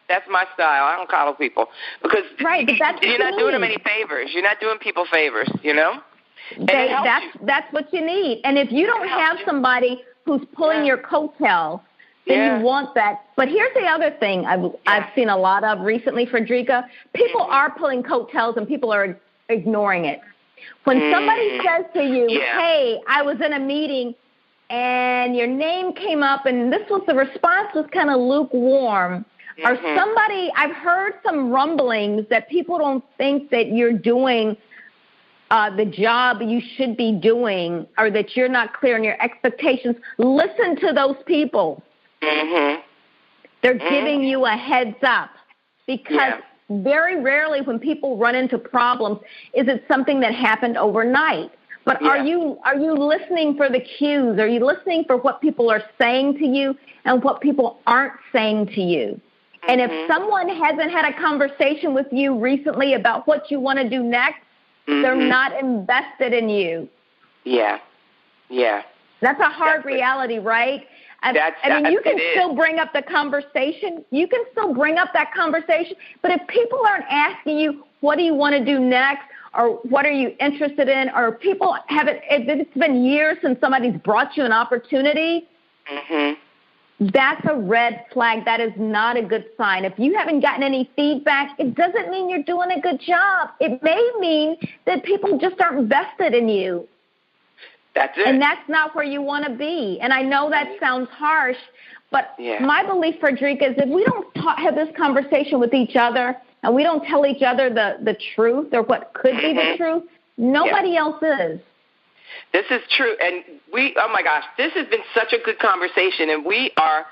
That's my style. I don't coddle people because you're not doing them any favors. You're not doing people favors, you know? That's what you need. And if you don't have somebody who's pulling your coattails, then you want that. But here's the other thing I've seen a lot of recently, Frederica. People are pulling coattails and people are ignoring it. When somebody says to you, hey, I was in a meeting and your name came up and the response was kind of lukewarm, or somebody, I've heard some rumblings that people don't think that you're doing the job you should be doing, or that you're not clear on your expectations. Listen to those people. They're giving you a heads up, because very rarely when people run into problems is it something that happened overnight. But are you listening for the cues? Are you listening for what people are saying to you and what people aren't saying to you? And if someone hasn't had a conversation with you recently about what you want to do next, they're not invested in you. Yeah. That's a hard reality, right? You can still bring up the conversation. You can still bring up that conversation. But if people aren't asking you, what do you want to do next? Or what are you interested in? Or people haven't, if it's been years since somebody's brought you an opportunity, that's a red flag. That is not a good sign. If you haven't gotten any feedback, it doesn't mean you're doing a good job. It may mean that people just aren't invested in you. That's it. And that's not where you want to be. And I know that sounds harsh, but my belief, Frederica, is if we don't have this conversation with each other and we don't tell each other the truth or what could be the truth, nobody else is. This is true. And oh my gosh, this has been such a good conversation, and we are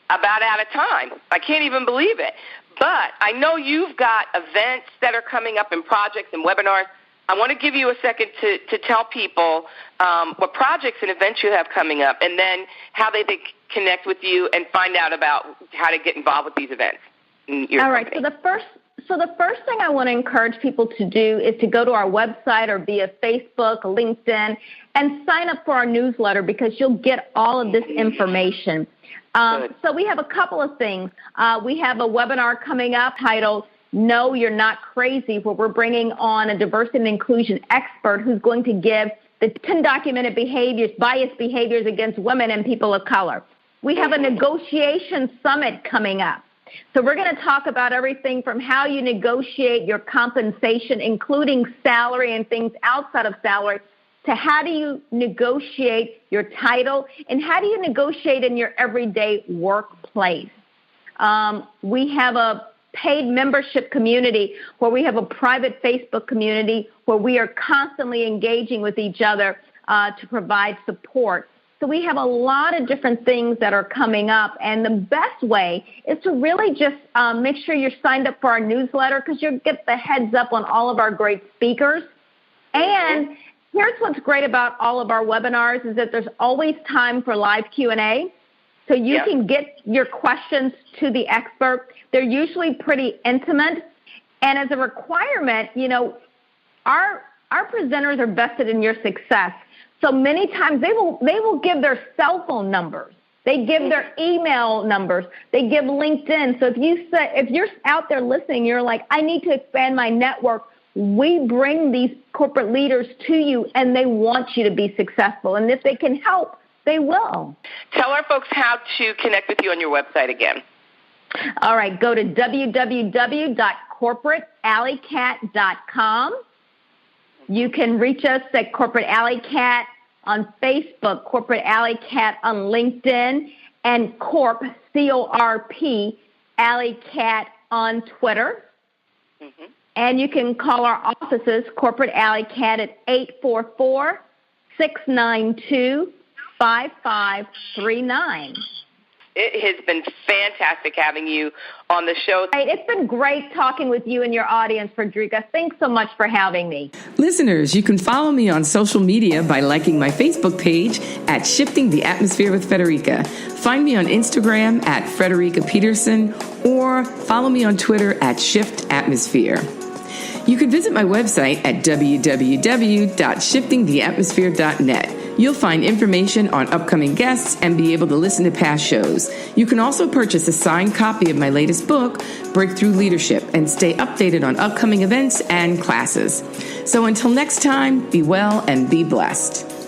about out of time. I can't even believe it. But I know you've got events that are coming up and projects and webinars. I want to give you a second to tell people what projects and events you have coming up, and then how they connect with you and find out about how to get involved with these events. All right. So the first thing I want to encourage people to do is to go to our website or via Facebook, LinkedIn, and sign up for our newsletter, because you'll get all of this information. So we have a couple of things. We have a webinar coming up titled No, You're Not Crazy, where we're bringing on a diversity and inclusion expert who's going to give the 10 documented biased behaviors against women and people of color. We have a negotiation summit coming up. So we're going to talk about everything from how you negotiate your compensation, including salary and things outside of salary, to how do you negotiate your title, and how do you negotiate in your everyday workplace. We have a paid membership community where we have a private Facebook community where we are constantly engaging with each other to provide support. So we have a lot of different things that are coming up, and the best way is to really just make sure you're signed up for our newsletter, because you'll get the heads up on all of our great speakers. And here's what's great about all of our webinars is that there's always time for live Q&A, so you can get your questions to the expert. They're usually pretty intimate, and as a requirement, our presenters are vested in your success. So many times they will give their cell phone numbers. They give their email numbers. They give LinkedIn. So if you're out there listening, you're like, I need to expand my network. We bring these corporate leaders to you, and they want you to be successful. And if they can help, they will. Tell our folks how to connect with you on your website again. All right. Go to www.corporatealleycat.com. You can reach us at Corporate Alleycat on Facebook, Corporate Alleycat on LinkedIn, and C-O-R-P, Alleycat on Twitter. And you can call our offices, Corporate Alleycat, at 844-692-5539. It has been fantastic having you on the show. It's been great talking with you and your audience, Frederica. Thanks so much for having me. Listeners, you can follow me on social media by liking my Facebook page at Shifting the Atmosphere with Frederica. Find me on Instagram at Frederica Peterson, or follow me on Twitter at Shift Atmosphere. You can visit my website at www.shiftingtheatmosphere.net. You'll find information on upcoming guests and be able to listen to past shows. You can also purchase a signed copy of my latest book, Breakthrough Leadership, and stay updated on upcoming events and classes. So until next time, be well and be blessed.